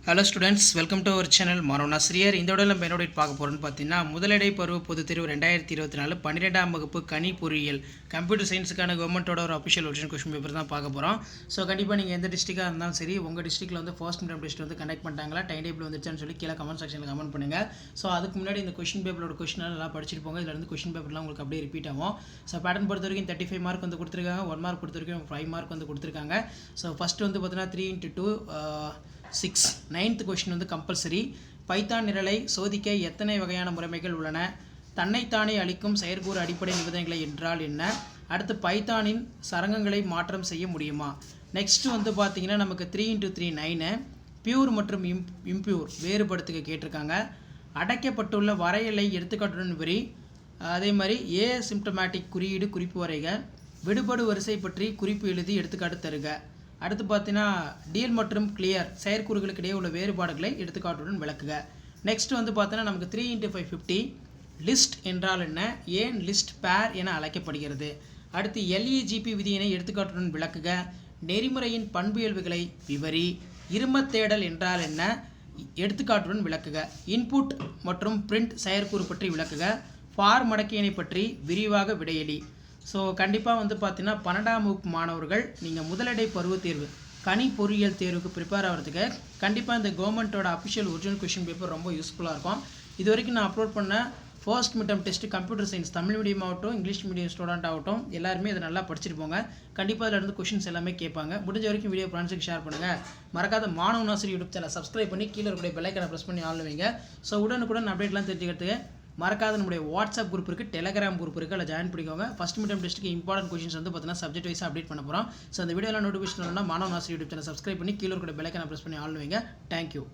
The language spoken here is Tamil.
Hello students, welcome to our channel. மாணவன் ஆசிரியர். இந்த விட நம்ம என்னோட பார்க்க போகிறோன்னு பார்த்தீங்கன்னா, முதலிடை பருவ பொதுத் தேர்வு 2024 12ஆம் வகுப்பு கணி பொறியியல் கம்ப்யூட்டர் சயின்ஸுக்கான கவர்மெண்ட்டோட ஒரு அஃபிஷியல் ஒரிஜினல் கொஸ்டின் பேப்பர் தான் பார்க்க போகிறோம். ஸோ கண்டிப்பாக நீங்கள் எந்த டிஸ்ட்ரிக்டாக இருந்தாலும் சரி, உங்கள் டிஸ்ட்ரிக்ட்டில் வந்து ஃபர்ஸ்ட் மிட்டம் டெஸ்ட் வந்து கண்டக்ட் பண்ணிட்டாங்களா, டைம் டேபிள் வந்துருச்சான்னு சொல்லி கீழே கமெண்ட் செக்ஷனில் கமெண்ட் பண்ணுங்கள். ஸோ அதுக்கு முன்னாடி இந்த கொஸ்டின் பேப்பரோட கொஸ்டின் நல்லா படிச்சுட்டு போங்க. இதில் வந்து கொஸ்டின் பேப்பர்லாம் உங்களுக்கு அப்படியே ரிப்பீட் ஆகும். ஸோ பேட்டர்ன் பொறுத்த வரைக்கும் 35 மார்க் வந்து கொடுத்துருக்காங்க, 1 மார்க் பொறுத்த வரைக்கும் 5 மார்க் வந்து கொடுத்துருக்காங்க. ஸோ ஃபஸ்ட்டு வந்து பார்த்தீங்கன்னா 3 × 2 6 9th கொஸ்டின் வந்து கம்பல்சரி. பைத்தான் நிரலை சோதிக்க எத்தனை வகையான முறைமைகள் உள்ளன? தன்னைத்தானே அளிக்கும் செயற்கூறு அடிப்படை நிபந்தனைகளை என்றால் என்ன? அடுத்து பைத்தானின் சரங்கங்களை மாற்றம் செய்ய முடியுமா? நெக்ஸ்ட் வந்து பார்த்தீங்கன்னா நமக்கு 3 × 3 9 பியூர் மற்றும் இம்பியூர் வேறுபடுத்துக கேட்டிருக்காங்க. அடைக்கப்பட்டுள்ள வரையலை எடுத்துக்காட்டுடன் விரி. அதே மாதிரி ஏசிம்டமேட்டிக் குறியீடு குறிப்பு வரைக. விடுபடு வரிசை பற்றி குறிப்பு எழுதி எடுத்துக்காட்டு தருக. அடுத்து பார்த்தீங்கன்னா டீல் மற்றும் கிளியர் செயற்கூறுகளுக்கு இடையே உள்ள வேறுபாடுகளை எடுத்துக்காட்டுடன் விளக்குக. நெக்ஸ்ட் வந்து பார்த்தீங்கன்னா நமக்கு 3 × 5 50 லிஸ்ட் என்றால் என்ன? ஏன் லிஸ்ட் பேர் என அழைக்கப்படுகிறது? அடுத்து LEGP விதியினை எடுத்துக்காட்டுடன் விளக்குக. நெறிமுறையின் பண்பியல்புகளை விவரி. இருமத் தேடல் என்றால் என்ன? எடுத்துக்காட்டுடன் விளக்குக. இன்புட் மற்றும் பிரிண்ட் செயற்கூறு பற்றி விளக்குக. ஃபார் மடக்கையினை பற்றி விரிவாக விடையளி. ஸோ கண்டிப்பாக வந்து பார்த்தீங்கன்னா 12ஆம் வகுப்பு மாணவர்கள் நீங்கள் முதலிடை பருவத் தேர்வு கணி பொறியியல் தேர்வுக்கு ப்ரிப்பேர் ஆகிறதுக்கு கண்டிப்பாக இந்த கவர்மெண்ட்டோட அஃபிஷியல் ஒரிஜினல் கொஷின் பேப்பர் ரொம்ப யூஸ்ஃபுல்லாக இருக்கும். இது வரைக்கும் நான் அப்லோட் பண்ண first midterm test computer science Tamil medium ஆகட்டும், இங்கிலீஷ் மீடியம் ஸ்டூடெண்ட் ஆகட்டும், எல்லாருமே இதை நல்லா படிச்சுட்டு போங்க. கண்டிப்பாக அதில் இருந்து கொஷின்ஸ் எல்லாமே கேட்பாங்க. முடிஞ்ச வரைக்கும் வீடியோ ஃப்ரெண்ட்ஸுக்கு ஷேர் பண்ணுங்கள். மறக்காத மாணவன் ஆசிரியர் யூடியூப் சேனல் சப்ஸ்கிரைப் பண்ணி கீழே இருக்கிற பெல் ஐக்கானை ப்ரெஸ் பண்ணி ஆள் வைங்க. ஸோ உடனுக்குடன் அப்டேட்லாம் தெரிஞ்சுக்கிறதுக்கு மறக்காத நம்முடைய வாட்ஸ்அப் குரூப் இருக்குது, டெலகிராம் குரூப் இருக்குது, அதில் ஜாயின் பண்ணிக்கோங்க. ஃபஸ்ட் மிட்டம் டெஸ்ட்டுக்கு இம்பார்ட்டன்ட் கொஷின்ஸ் வந்து பார்த்தீங்கன்னா சப்ஜெக்ட் வைஸாக அப்டேட் பண்ண போகிறோம். ஸோ அந்த வீடியோலாம் நோட்டிஃபிகேஷன் வரணும்னா மாணவன் ஆசிரியர் யூடியூப் சேனல் சப்ஸ்கிரைப் பண்ணி கீழே இருக்கிற பெல் ஐக்கானை ப்ரெஸ் பண்ணி ஆள் வைங்க. தேங்க்யூ.